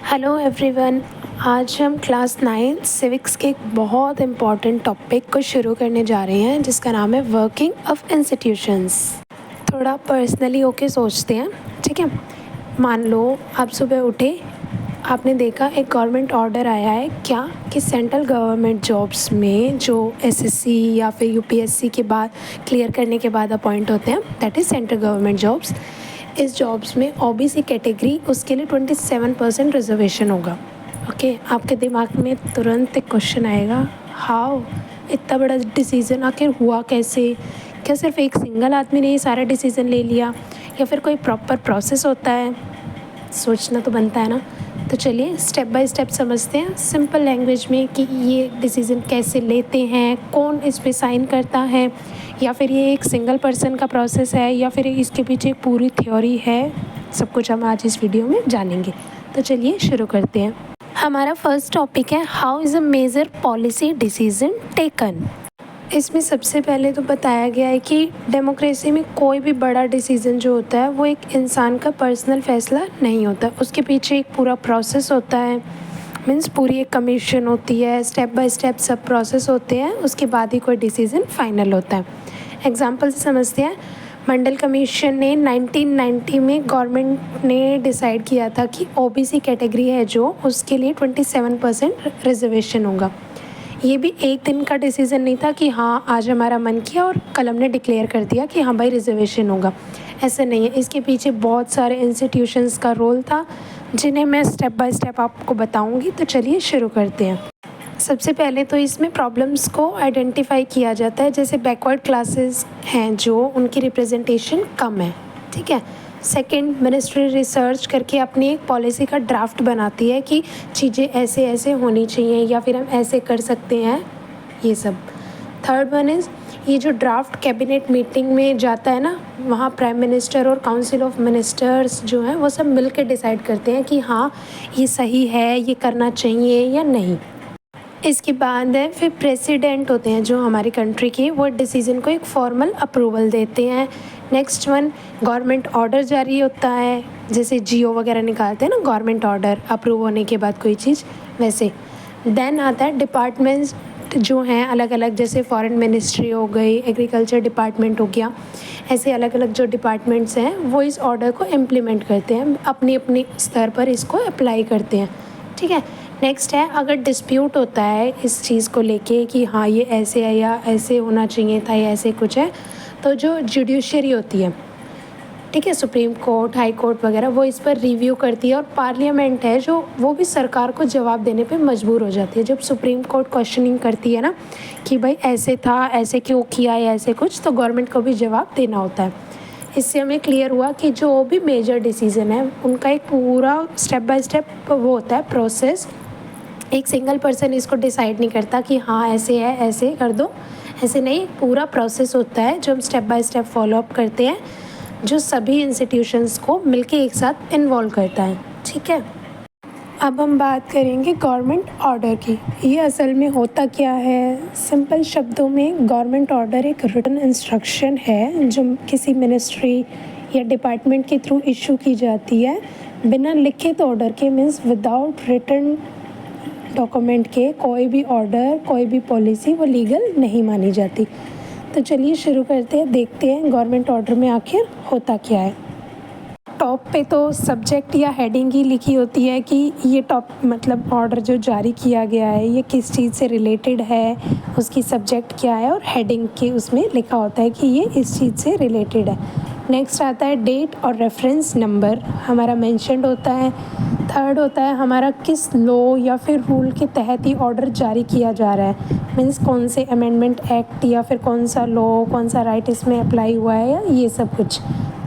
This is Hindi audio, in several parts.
Hello everyone. आज हम क्लास 9 सिविक्स के एक बहुत इम्पॉर्टेंट टॉपिक को शुरू करने जा रहे हैं जिसका नाम है वर्किंग ऑफ इंस्टीट्यूशंस। थोड़ा पर्सनली होके सोचते हैं, ठीक है। मान लो आप सुबह उठे, आपने देखा एक गवर्नमेंट ऑर्डर आया है क्या कि सेंट्रल गवर्नमेंट जॉब्स में जो एसएससी या फिर यूपीएससी के बाद क्लियर करने के बाद अपॉइंट होते हैं, that is central government jobs, इस जॉब्स में ओबीसी कैटेगरी उसके लिए 27% रिजर्वेशन होगा। ओके, आपके दिमाग में तुरंत एक क्वेश्चन आएगा, हाउ, इतना बड़ा डिसीज़न आखिर हुआ कैसे? क्या सिर्फ एक सिंगल आदमी ने ये सारा डिसीज़न ले लिया या फिर कोई प्रॉपर प्रोसेस होता है? सोचना तो बनता है ना। तो चलिए स्टेप बाय स्टेप समझते हैं सिंपल लैंग्वेज में कि ये डिसीज़न कैसे लेते हैं, कौन इस पे साइन करता है, या फिर ये एक सिंगल पर्सन का प्रोसेस है या फिर इसके पीछे एक पूरी थ्योरी है। सब कुछ हम आज इस वीडियो में जानेंगे। तो चलिए शुरू करते हैं। हमारा फर्स्ट टॉपिक है how is a major policy decision taken. इसमें सबसे पहले तो बताया गया है कि डेमोक्रेसी में कोई भी बड़ा डिसीज़न जो होता है वो एक इंसान का पर्सनल फैसला नहीं होता, उसके पीछे एक पूरा प्रोसेस होता है। मीन्स पूरी एक कमीशन होती है, स्टेप बाय स्टेप सब प्रोसेस होते हैं, उसके बाद ही कोई डिसीज़न फाइनल होता है। एग्जाम्पल से समझते हैं। मंडल कमीशन ने 1990 में गवर्नमेंट ने डिसाइड किया था कि ओबीसी कैटेगरी है जो, उसके लिए 27% रिजर्वेशन होगा। ये भी एक दिन का डिसीज़न नहीं था कि हाँ आज हमारा मन किया और कल हमने डिक्लेयर कर दिया कि हाँ भाई रिजर्वेशन होगा, ऐसा नहीं है। इसके पीछे बहुत सारे इंस्टीट्यूशंस का रोल था जिन्हें मैं स्टेप बाय स्टेप आपको बताऊंगी। तो चलिए शुरू करते हैं। सबसे पहले तो इसमें प्रॉब्लम्स को आइडेंटिफाई किया जाता है, जैसे बैकवर्ड क्लासेस हैं जो उनकी रिप्रेजेंटेशन कम है, ठीक है। सेकंड, मिनिस्ट्री रिसर्च करके अपनी एक पॉलिसी का ड्राफ्ट बनाती है कि चीज़ें ऐसे ऐसे होनी चाहिए या फिर हम ऐसे कर सकते हैं, ये सब। थर्ड वन इज़ ये जो ड्राफ्ट कैबिनेट मीटिंग में जाता है ना, वहाँ प्राइम मिनिस्टर और काउंसिल ऑफ मिनिस्टर्स जो हैं वो सब मिल के डिसाइड करते हैं कि हाँ ये सही है, ये करना चाहिए या नहीं। इसके बाद है फिर प्रेसिडेंट होते हैं जो हमारी कंट्री के, वो डिसीज़न को एक फॉर्मल अप्रूवल देते हैं। नेक्स्ट वन, गवर्नमेंट ऑर्डर जारी होता है, जैसे जीओ वगैरह निकालते हैं ना गवर्नमेंट ऑर्डर अप्रूव होने के बाद कोई चीज़, वैसे। देन आता है डिपार्टमेंट्स जो हैं अलग अलग, जैसे फॉरेन मिनिस्ट्री हो गई, एग्रीकल्चर डिपार्टमेंट हो गया, ऐसे अलग अलग जो डिपार्टमेंट्स हैं वो इस ऑर्डर को इम्प्लीमेंट करते हैं, अपनी अपनी स्तर पर इसको अप्लाई करते हैं, ठीक है। नेक्स्ट है, अगर डिस्प्यूट होता है इस चीज़ को लेके कि हाँ ये ऐसे है या ऐसे होना चाहिए था या ऐसे कुछ है, तो जो जुडिशरी होती है, ठीक है, सुप्रीम कोर्ट, हाई कोर्ट वगैरह, वो इस पर रिव्यू करती है। और पार्लियामेंट है जो, वो भी सरकार को जवाब देने पे मजबूर हो जाती है। जब सुप्रीम कोर्ट क्वेश्चनिंग करती है ना कि भाई ऐसे था, ऐसे क्यों किया या ऐसे कुछ, तो गवर्नमेंट को भी जवाब देना होता है। इससे हमें क्लियर हुआ कि जो भी मेजर डिसीज़न है उनका एक पूरा स्टेप बाय स्टेप वो होता है प्रोसेस। एक सिंगल पर्सन इसको डिसाइड नहीं करता कि हाँ ऐसे है ऐसे कर दो, ऐसे नहीं, पूरा प्रोसेस होता है जो हम step by step follow up करते हैं, जो सभी इंस्टीट्यूशंस को मिलके एक साथ इन्वॉल्व करता है, ठीक है। अब हम बात करेंगे गवर्नमेंट ऑर्डर की। ये असल में होता क्या है, सिंपल शब्दों में गवर्नमेंट ऑर्डर एक रिटन इंस्ट्रक्शन है जो किसी मिनिस्ट्री या डिपार्टमेंट के थ्रू इशू की जाती है। बिना लिखित ऑर्डर के, मीन्स विदाउट रिटन डॉक्यूमेंट के, कोई भी ऑर्डर, कोई भी पॉलिसी वो लीगल नहीं मानी जाती। तो चलिए शुरू करते हैं, देखते हैं गवर्नमेंट ऑर्डर में आखिर होता क्या है। टॉप पे तो सब्जेक्ट या हेडिंग ही लिखी होती है कि ये टॉप मतलब ऑर्डर जो जारी किया गया है ये किस चीज़ से रिलेटेड है, उसकी सब्जेक्ट क्या है, और हेडिंग के उसमें लिखा होता है कि ये इस चीज़ से रिलेटेड है। नेक्स्ट आता है डेट और रेफरेंस नंबर हमारा मेंशन्ड होता है। थर्ड होता है हमारा किस लॉ या फिर रूल के तहत ही ऑर्डर जारी किया जा रहा है, मीन्स कौन से अमेंडमेंट एक्ट या फिर कौन सा लॉ, कौन सा राइट इसमें अप्लाई हुआ है, या ये सब कुछ,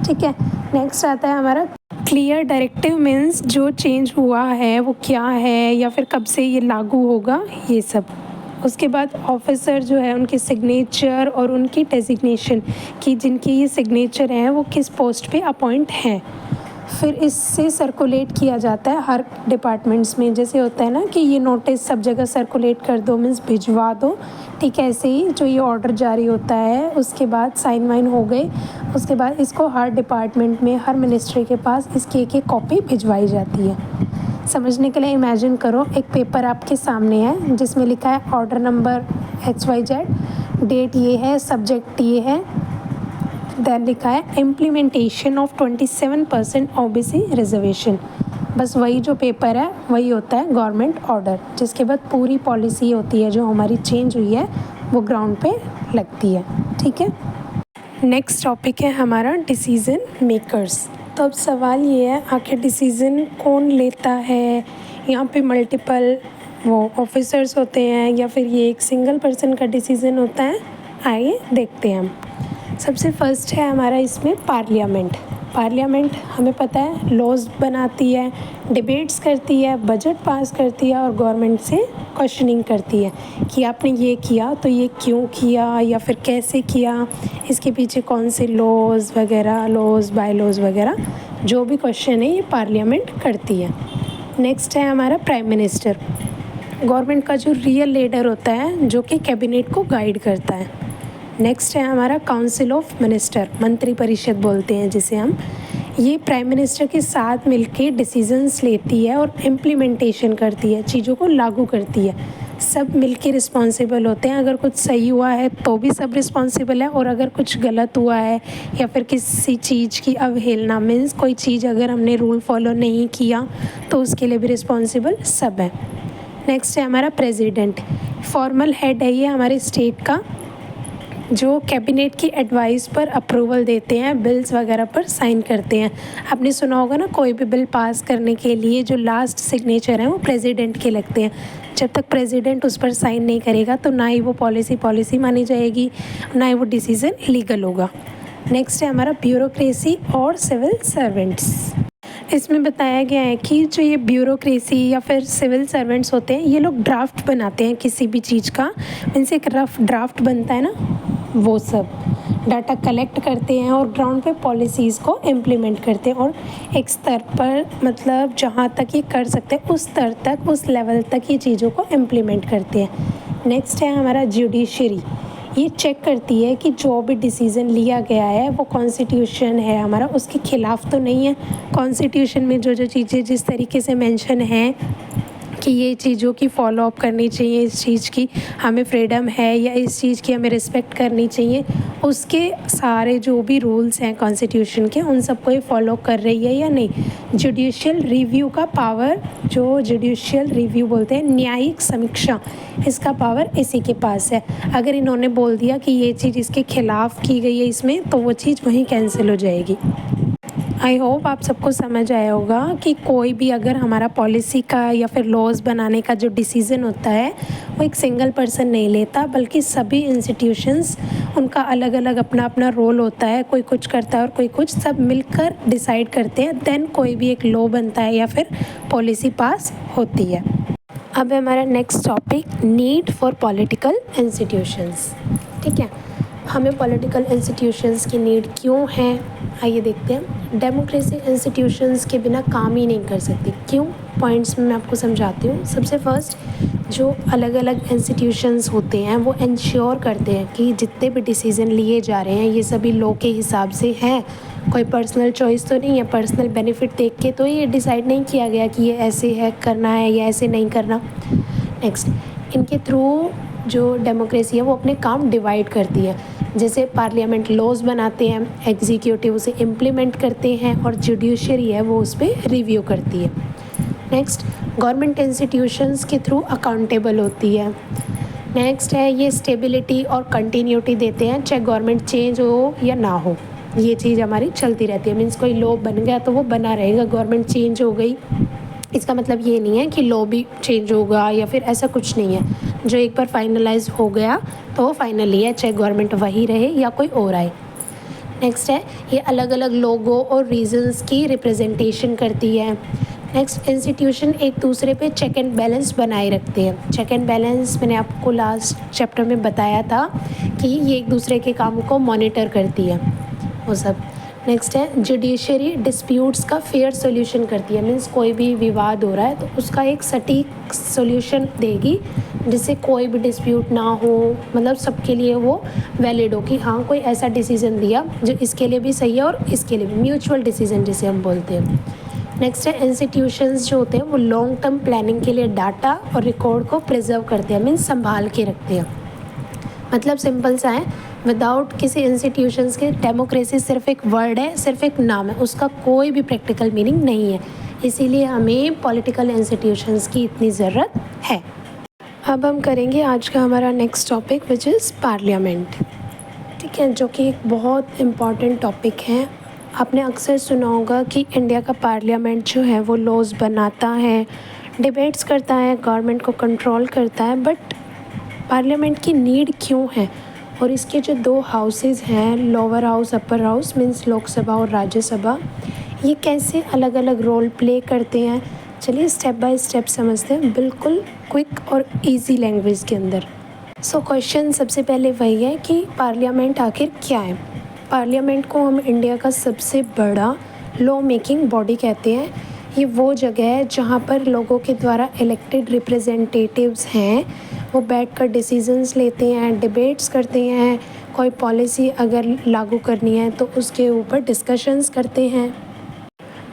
ठीक है। नेक्स्ट आता है हमारा क्लियर डायरेक्टिव, मीन्स जो चेंज हुआ है वो क्या है या फिर कब से ये लागू होगा, ये सब। उसके बाद ऑफिसर जो है उनके सिग्नेचर और उनकी डेजिग्नेशन कि जिनकी ये सिग्नेचर हैं वो किस पोस्ट पे अपॉइंट हैं। फिर इससे सर्कुलेट किया जाता है हर डिपार्टमेंट्स में, जैसे होता है ना कि ये नोटिस सब जगह सर्कुलेट कर दो, मीन्स भिजवा दो, ठीक है। ऐसे ही जो ये ऑर्डर जारी होता है उसके बाद साइन वाइन हो गए, उसके बाद इसको हर डिपार्टमेंट में, हर मिनिस्ट्री के पास इसकी एक एक कॉपी भिजवाई जाती है। समझने के लिए इमेजिन करो, एक पेपर आपके सामने है जिसमें लिखा है ऑर्डर नंबर XYZ, डेट ये है, सब्जेक्ट ये है, देन लिखा है इम्प्लीमेंटेशन ऑफ 27% OBC रिजर्वेशन। बस वही जो पेपर है वही होता है गवर्नमेंट ऑर्डर, जिसके बाद पूरी पॉलिसी होती है जो हमारी चेंज हुई है वो ग्राउंड पे लगती है। ठीक है, नेक्स्ट टॉपिक है हमारा डिसीज़न मेकर्स। तो अब सवाल ये है, आखिर डिसीज़न कौन लेता है? यहाँ पे मल्टीपल वो ऑफिसर्स होते हैं या फिर ये एक सिंगल पर्सन का डिसीज़न होता है? आइए देखते हैं हम। सबसे फर्स्ट है हमारा इसमें पार्लियामेंट। पार्लियामेंट हमें पता है लॉज बनाती है, डिबेट्स करती है, बजट पास करती है और गवर्नमेंट से क्वेश्चनिंग करती है कि आपने ये किया तो ये क्यों किया या फिर कैसे किया, इसके पीछे कौन से लॉज वगैरह, लॉज बाय लॉज वगैरह जो भी क्वेश्चन है ये पार्लियामेंट करती है। नेक्स्ट है हमारा प्राइम मिनिस्टर, गवर्नमेंट का जो रियल लीडर होता है जो कि कैबिनेट को गाइड करता है। नेक्स्ट है हमारा काउंसिल ऑफ मिनिस्टर, मंत्री परिषद बोलते हैं जिसे हम। ये प्राइम मिनिस्टर के साथ मिलके डिसीजंस लेती है और इम्प्लीमेंटेशन करती है, चीज़ों को लागू करती है। सब मिलके रिस्पॉन्सिबल होते हैं, अगर कुछ सही हुआ है तो भी सब रिस्पॉन्सिबल है और अगर कुछ गलत हुआ है या फिर किसी चीज़ की अवहेलना, मीन्स कोई चीज़ अगर हमने रूल फॉलो नहीं किया तो उसके लिए भी रिस्पॉन्सिबल सब है। नेक्स्ट है हमारा प्रेसिडेंट, फॉर्मल हेड है ये हमारे स्टेट का, जो कैबिनेट की एडवाइस पर अप्रूवल देते हैं, बिल्स वगैरह पर साइन करते हैं। आपने सुना होगा ना, कोई भी बिल पास करने के लिए जो लास्ट सिग्नेचर हैं वो प्रेसिडेंट के लगते हैं। जब तक प्रेसिडेंट उस पर साइन नहीं करेगा तो ना ही वो पॉलिसी मानी जाएगी, ना ही वो डिसीज़न लीगल होगा। नेक्स्ट है हमारा ब्यूरोक्रेसी और सिविल सर्वेंट्स। इसमें बताया गया है कि जो ये ब्यूरोक्रेसी या फिर सिविल सर्वेंट्स होते हैं ये लोग ड्राफ्ट बनाते हैं किसी भी चीज़ का, मीन्स एक रफ ड्राफ्ट बनता है ना, वो सब डाटा कलेक्ट करते हैं और ग्राउंड पे पॉलिसीज़ को इम्प्लीमेंट करते हैं और एक स्तर पर, मतलब जहाँ तक ये कर सकते हैं उस स्तर तक, उस लेवल तक ये चीज़ों को इम्प्लीमेंट करते हैं। नेक्स्ट है हमारा जुडिशरी, ये चेक करती है कि जो भी डिसीज़न लिया गया है वो कॉन्स्टिट्यूशन है हमारा, उसके खिलाफ तो नहीं है। कॉन्स्टिट्यूशन में जो जो चीज़ें जिस तरीके से मेंशन है कि ये चीज़ों की फॉलो अप करनी चाहिए, इस चीज़ की हमें फ्रीडम है या इस चीज़ की हमें रिस्पेक्ट करनी चाहिए, उसके सारे जो भी रूल्स हैं कॉन्स्टिट्यूशन के उन सबको ये फॉलो कर रही है या नहीं। जुडिशियल रिव्यू का पावर, जो जुडिशियल रिव्यू बोलते हैं, न्यायिक समीक्षा, इसका पावर इसी के पास है। अगर इन्होंने बोल दिया कि ये चीज़ इसके खिलाफ की गई है इसमें, तो वो चीज़ वहीं कैंसिल हो जाएगी। आई होप आप सबको समझ आया होगा कि कोई भी अगर हमारा पॉलिसी का या फिर लॉज बनाने का जो डिसीज़न होता है वो एक सिंगल पर्सन नहीं लेता, बल्कि सभी इंस्टीट्यूशंस, उनका अलग अलग अपना अपना रोल होता है, कोई कुछ करता है और कोई कुछ, सब मिलकर डिसाइड करते हैं, देन कोई भी एक लॉ बनता है या फिर पॉलिसी पास होती है। अब हमारा next topic, need for political institutions. ठीक है, हमें पॉलिटिकल इंस्टीट्यूशंस की नीड क्यों है, आइए देखते हैं। डेमोक्रेसी इंस्टीट्यूशंस के बिना काम ही नहीं कर सकती। क्यों? पॉइंट्स में मैं आपको समझाती हूँ। सबसे फर्स्ट, जो अलग अलग इंस्टीट्यूशंस होते हैं वो इंश्योर करते हैं कि जितने भी डिसीज़न लिए जा रहे हैं ये सभी लॉ के हिसाब से हैं, कोई पर्सनल चॉइस तो नहीं है, पर्सनल बेनिफिट देख के तो ये डिसाइड नहीं किया गया कि ये ऐसे है करना है या ऐसे नहीं करना। नेक्स्ट, इनके थ्रू जो डेमोक्रेसी है वो अपने काम डिवाइड करती है, जैसे पार्लियामेंट लॉज बनाते हैं, एग्जीक्यूटिव उसे इम्प्लीमेंट करते हैं और जुडिशरी है वो उस पर रिव्यू करती है। नेक्स्ट, गवर्नमेंट इंस्टीट्यूशंस के थ्रू अकाउंटेबल होती है। नेक्स्ट है ये स्टेबिलिटी और कंटिन्यूटी देते हैं, चाहे गवर्नमेंट चेंज हो या ना हो, ये चीज़ हमारी चलती रहती है। मीन्स कोई लॉ बन गया तो वो बना रहेगा, गवर्नमेंट चेंज हो गई इसका मतलब ये नहीं है कि लॉ भी चेंज होगा या फिर ऐसा कुछ नहीं है। जो एक बार फाइनलाइज हो गया तो वो फाइनली है, चाहे गवर्नमेंट वही रहे या कोई और आए। नेक्स्ट है ये अलग अलग लोगों और रीजन्स की रिप्रेजेंटेशन करती है। नेक्स्ट, इंस्टीट्यूशन एक दूसरे पे चेक एंड बैलेंस बनाए रखते हैं। चेक एंड बैलेंस मैंने आपको लास्ट चैप्टर में बताया था कि ये एक दूसरे के काम को मॉनिटर करती है, वो सब। नेक्स्ट है जुडिशरी डिस्प्यूट्स का फेयर सोल्यूशन करती है। मीन्स कोई भी विवाद हो रहा है तो उसका एक सटीक सोल्यूशन देगी जिससे कोई भी डिस्प्यूट ना हो, मतलब सबके लिए वो वैलिड हो कि हाँ कोई ऐसा डिसीज़न दिया जो इसके लिए भी सही है और इसके लिए भी, म्यूचुअल डिसीज़न जिसे हम बोलते हैं। नेक्स्ट है इंस्टीट्यूशंस जो होते हैं वो लॉन्ग टर्म प्लानिंग के लिए डाटा और रिकॉर्ड को प्रिजर्व करते हैं, मीन्स संभाल के रखते हैं। मतलब सिंपल सा है, विदाउट किसी इंस्टीट्यूशंस के डेमोक्रेसी सिर्फ एक वर्ड है, सिर्फ एक नाम है, उसका कोई भी प्रैक्टिकल मीनिंग नहीं है। इसीलिए हमें पॉलिटिकल इंस्टीट्यूशंस की इतनी ज़रूरत है। अब हम करेंगे आज का हमारा next topic which is parliament. ठीक है, जो कि एक बहुत इम्पॉर्टेंट टॉपिक है। आपने अक्सर सुना होगा कि इंडिया का पार्लियामेंट जो है वो लॉज बनाता है, डिबेट्स करता है, गवर्नमेंट को कंट्रोल करता है, बट पार्लियामेंट की नीड क्यों है और इसके जो दो हाउसेस हैं, lower house upper house means Lok Sabha और राज्यसभा, ये कैसे अलग अलग रोल प्ले करते हैं, चलिए स्टेप बाय स्टेप समझते हैं, बिल्कुल क्विक और इजी लैंग्वेज के अंदर। सो क्वेश्चन सबसे पहले वही है कि पार्लियामेंट आखिर क्या है। पार्लियामेंट को हम इंडिया का सबसे बड़ा लॉ मेकिंग बॉडी कहते हैं। ये वो जगह है जहाँ पर लोगों के द्वारा इलेक्टेड रिप्रेजेंटेटिव्स हैं, वो बैठकर डिसीजंस लेते हैं, डिबेट्स करते हैं, कोई पॉलिसी अगर लागू करनी है तो उसके ऊपर डिस्कशंस करते हैं।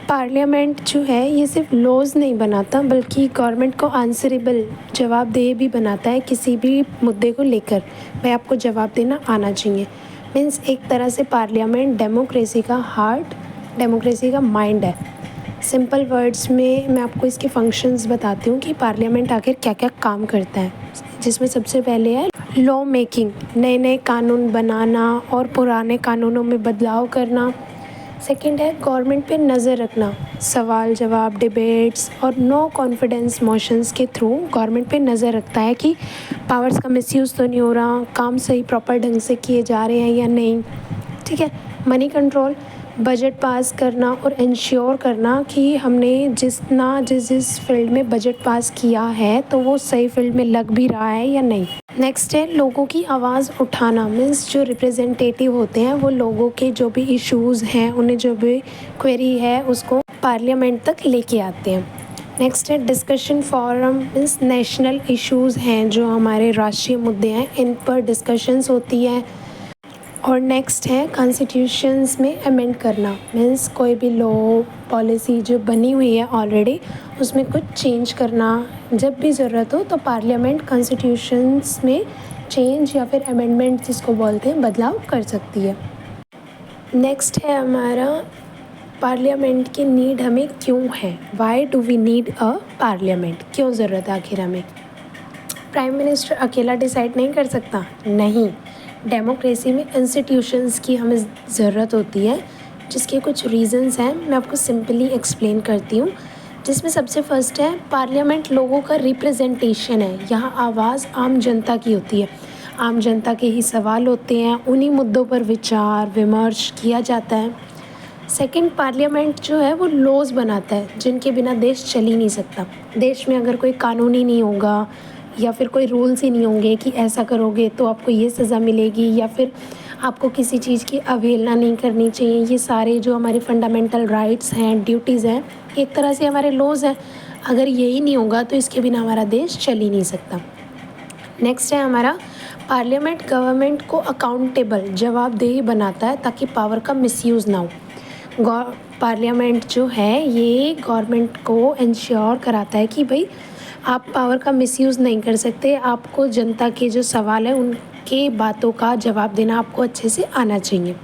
पार्लियामेंट जो है ये सिर्फ लॉज नहीं बनाता बल्कि गवर्नमेंट को आंसरेबल, जवाबदेह भी बनाता है किसी भी मुद्दे को लेकर। भाई आपको जवाब देना आना चाहिए। मीन्स एक तरह से पार्लियामेंट डेमोक्रेसी का हार्ट, डेमोक्रेसी का माइंड है। सिंपल वर्ड्स में मैं आपको इसके फंक्शंस बताती हूँ कि पार्लियामेंट आखिर क्या क्या काम करता है, जिसमें सबसे पहले है लॉ मेकिंग, नए नए कानून बनाना और पुराने कानूनों में बदलाव करना। सेकंड है गवर्नमेंट पे नज़र रखना, सवाल जवाब, डिबेट्स और नो कॉन्फिडेंस मोशंस के थ्रू गवर्नमेंट पे नज़र रखता है कि पावर्स का मिसयूज़ तो नहीं हो रहा, काम सही प्रॉपर ढंग से किए जा रहे हैं या नहीं। ठीक है, मनी कंट्रोल, बजट पास करना और इंश्योर करना कि हमने जिस फील्ड में बजट पास किया है तो वो सही फील्ड में लग भी रहा है या नहीं। नेक्स्ट है लोगों की आवाज़ उठाना, मीन्स जो रिप्रेजेंटेटिव होते हैं वो लोगों के जो भी इश्यूज़ हैं, उन्हें जो भी क्वेरी है उसको पार्लियामेंट तक लेके आते हैं। नेक्स्ट है discussion forum, means national issues हैं जो हमारे राष्ट्रीय मुद्दे हैं, इन पर डिस्कशंस होती है। और नेक्स्ट है कॉन्स्टिट्यूशंस में अमेंड करना, मीन्स कोई भी लॉ पॉलिसी जो बनी हुई है ऑलरेडी उसमें कुछ चेंज करना। जब भी ज़रूरत हो तो पार्लियामेंट कॉन्स्टिट्यूशंस में चेंज या फिर अमेंडमेंट जिसको बोलते हैं बदलाव कर सकती है। नेक्स्ट है हमारा पार्लियामेंट की नीड हमें क्यों है, why do we need a parliament, क्यों ज़रूरत है आखिर हमें। प्राइम मिनिस्टर अकेला डिसाइड नहीं कर सकता, नहीं, डेमोक्रेसी में इंस्टीट्यूशंस की हमें ज़रूरत होती है, जिसके कुछ रीज़न्स हैं, मैं आपको सिंपली एक्सप्लेन करती हूँ। जिसमें सबसे फर्स्ट है पार्लियामेंट लोगों का रिप्रेजेंटेशन है, यहाँ आवाज़ आम जनता की होती है, आम जनता के ही सवाल होते हैं, उन्हीं मुद्दों पर विचार विमर्श किया जाता है। सेकंड, पार्लियामेंट जो है वो लॉज बनाता है जिनके बिना देश चल ही नहीं सकता। देश में अगर कोई कानून ही नहीं होगा या फिर कोई रूल्स ही नहीं होंगे कि ऐसा करोगे तो आपको ये सज़ा मिलेगी या फिर आपको किसी चीज़ की अवहेलना नहीं करनी चाहिए, ये सारे जो हमारे फंडामेंटल राइट्स हैं, ड्यूटीज़ हैं, एक तरह से हमारे लॉज हैं, अगर यही नहीं होगा तो इसके बिना हमारा देश चल ही नहीं सकता। नेक्स्ट है हमारा पार्लियामेंट गवर्नमेंट को अकाउंटेबल, जवाबदेही बनाता है ताकि पावर का मिसयूज़ ना हो। पार्लियामेंट जो है ये गवर्नमेंट को इंश्योर कराता है कि भाई आप पावर का मिसयूज़ नहीं कर सकते, आपको जनता के जो सवाल है उनके बातों का जवाब देना आपको अच्छे से आना चाहिए।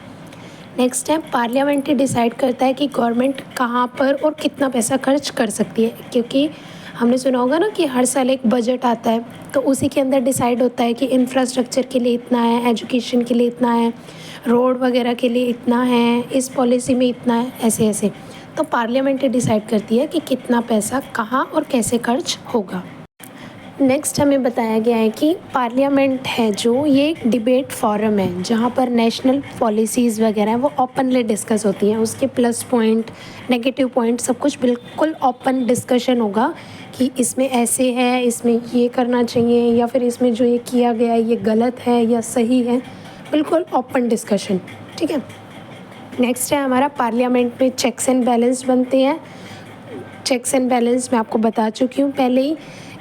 नेक्स्ट है पार्लियामेंट ही डिसाइड करता है कि गवर्नमेंट कहाँ पर और कितना पैसा खर्च कर सकती है, क्योंकि हमने सुना होगा ना कि हर साल एक बजट आता है तो उसी के अंदर डिसाइड होता है कि इंफ्रास्ट्रक्चर के लिए इतना है, एजुकेशन के लिए इतना है, रोड वगैरह के लिए इतना है, इस पॉलिसी में इतना है, ऐसे ऐसे। तो पार्लियामेंट ही डिसाइड करती है कि कितना पैसा कहाँ और कैसे खर्च होगा। नेक्स्ट हमें बताया गया है कि पार्लियामेंट है जो ये एक डिबेट फोरम है जहाँ पर नेशनल पॉलिसीज़ वगैरह हैं वो ओपनली डिस्कस होती हैं, उसके प्लस पॉइंट नेगेटिव पॉइंट सब कुछ बिल्कुल ओपन डिस्कशन होगा कि इसमें ऐसे है, इसमें ये करना चाहिए या फिर इसमें जो ये किया गया है ये गलत है या सही है, बिल्कुल ओपन डिस्कशन। ठीक है, नेक्स्ट है हमारा पार्लियामेंट में चेक्स एंड बैलेंस बनते हैं। चेक्स एंड बैलेंस मैं आपको बता चुकी हूँ पहले ही।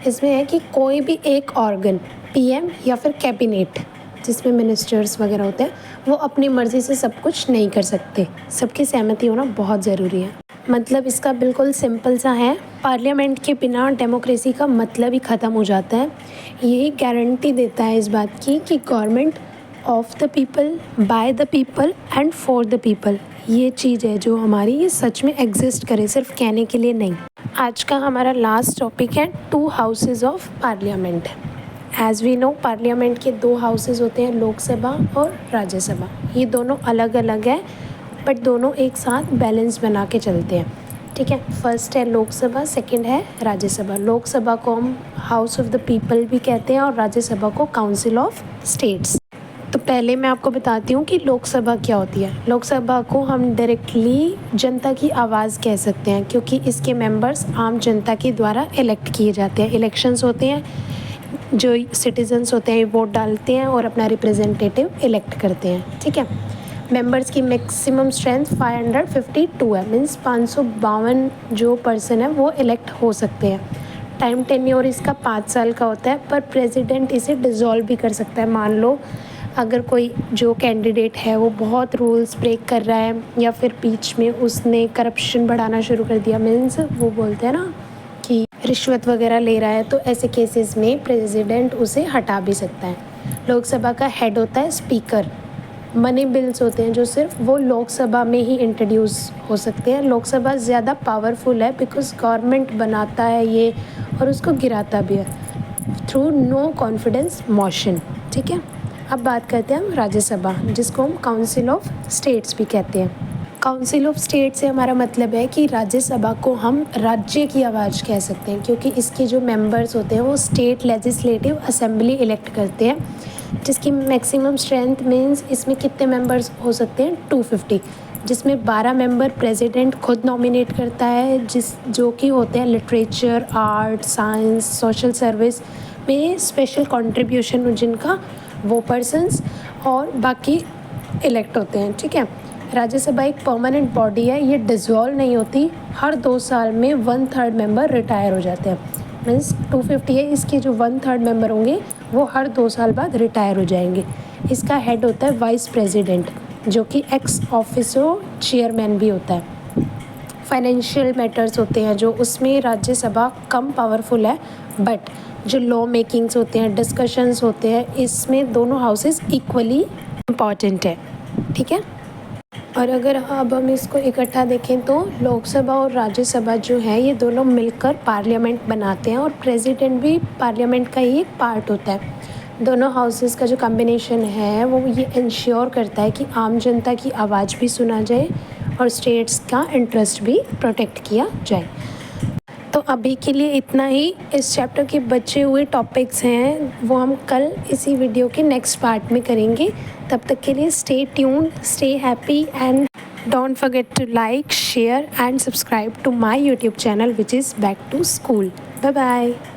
इसमें है कि कोई भी एक ऑर्गन, पीएम या फिर कैबिनेट जिसमें मिनिस्टर्स वगैरह होते हैं, वो अपनी मर्ज़ी से सब कुछ नहीं कर सकते, सबकी सहमति होना बहुत ज़रूरी है। मतलब इसका बिल्कुल सिंपल सा है, पार्लियामेंट के बिना डेमोक्रेसी का मतलब ही ख़त्म हो जाता है। ये गारंटी देता है इस बात की कि government of the people, by the people and for the people, ये चीज़ है जो हमारी ये सच में एग्जिस्ट करे, सिर्फ कहने के लिए नहीं। आज का हमारा लास्ट टॉपिक है 2 houses of parliament. As we know parliament के 2 हाउसेज होते हैं, लोकसभा और राज्यसभा। ये दोनों अलग अलग है बट दोनों एक साथ बैलेंस बना के चलते हैं, ठीक है। फर्स्ट है लोकसभा, सेकंड है राज्यसभा। लोकसभा को हम हाउस ऑफ द पीपल भी कहते हैं और राज्यसभा को काउंसिल ऑफ स्टेट्स। तो पहले मैं आपको बताती हूँ कि लोकसभा क्या होती है। लोकसभा को हम डायरेक्टली जनता की आवाज़ कह सकते हैं क्योंकि इसके मेंबर्स आम जनता के द्वारा इलेक्ट किए जाते हैं। इलेक्शंस होते हैं, जो सिटीजन्स होते हैं वोट डालते हैं और अपना रिप्रेजेंटेटिव इलेक्ट करते हैं, ठीक है। मेंबर्स की मैक्सिमम स्ट्रेंथ 552 है, मीन्स 552 जो पर्सन है वो इलेक्ट हो सकते हैं। टाइम टेन्योर इसका 5 साल का होता है, पर प्रेसिडेंट इसे डिज़ोल्व भी कर सकता है। मान लो अगर कोई जो कैंडिडेट है वो बहुत रूल्स ब्रेक कर रहा है या फिर बीच में उसने करप्शन बढ़ाना शुरू कर दिया, मीन्स वो बोलते हैं ना कि रिश्वत वगैरह ले रहा है, तो ऐसे केसेस में प्रेसिडेंट उसे हटा भी सकता है। लोकसभा का हेड होता है स्पीकर। मनी बिल्स होते हैं जो सिर्फ वो लोकसभा में ही इंट्रोड्यूस हो सकते हैं। लोकसभा ज़्यादा पावरफुल है बिकॉज गवर्नमेंट बनाता है ये और उसको गिराता भी है थ्रू नो कॉन्फिडेंस मोशन, ठीक है। अब बात करते हैं हम राज्यसभा, जिसको हम काउंसिल ऑफ स्टेट्स भी कहते हैं। काउंसिल ऑफ स्टेट से हमारा मतलब है कि राज्यसभा को हम राज्य की आवाज़ कह सकते हैं क्योंकि इसके जो मेंबर्स होते हैं वो स्टेट लेजिस्लेटिव असेंबली इलेक्ट करते हैं, जिसकी मैक्सिमम स्ट्रेंथ मीन्स इसमें कितने मेंबर्स हो सकते हैं 250, जिसमें 12 मेंबर प्रेसिडेंट खुद नॉमिनेट करता है, जो कि होते हैं literature, art, science, social service में स्पेशल कंट्रीब्यूशन जिनका वो पर्सन्स, और बाकी इलेक्ट होते हैं, ठीक है। राज्यसभा एक परमानेंट बॉडी है, ये डिसॉल्व नहीं होती। हर 2 साल में 1/3 मेंबर रिटायर हो जाते हैं, मीन्स 250 है, इसके जो 1/3 मेंबर होंगे वो हर 2 साल बाद रिटायर हो जाएंगे। इसका हेड होता है वाइस प्रेसिडेंट, जो कि एक्स ऑफिसो चेयरमैन भी होता है। फाइनेंशियल मैटर्स होते हैं जो, उसमें राज्यसभा कम पावरफुल है, बट जो लॉ मेकिंग्स होते हैं, डिस्कशंस होते हैं, इसमें दोनों हाउसेस इक्वली इम्पॉर्टेंट है, ठीक है। और अगर अब हम इसको इकट्ठा देखें तो लोकसभा और राज्यसभा जो है ये दोनों मिलकर पार्लियामेंट बनाते हैं और प्रेसिडेंट भी पार्लियामेंट का ही एक पार्ट होता है। दोनों हाउसेस का जो कॉम्बिनेशन है वो ये इंश्योर करता है कि आम जनता की आवाज़ भी सुना जाए और स्टेट्स का इंटरेस्ट भी प्रोटेक्ट किया जाए। तो अभी के लिए इतना ही। इस चैप्टर के बचे हुए टॉपिक्स हैं वो हम कल इसी वीडियो के नेक्स्ट पार्ट में करेंगे। तब तक के लिए stay tuned, stay happy and don't forget to like, share and subscribe to my YouTube channel which is back to school. Bye bye.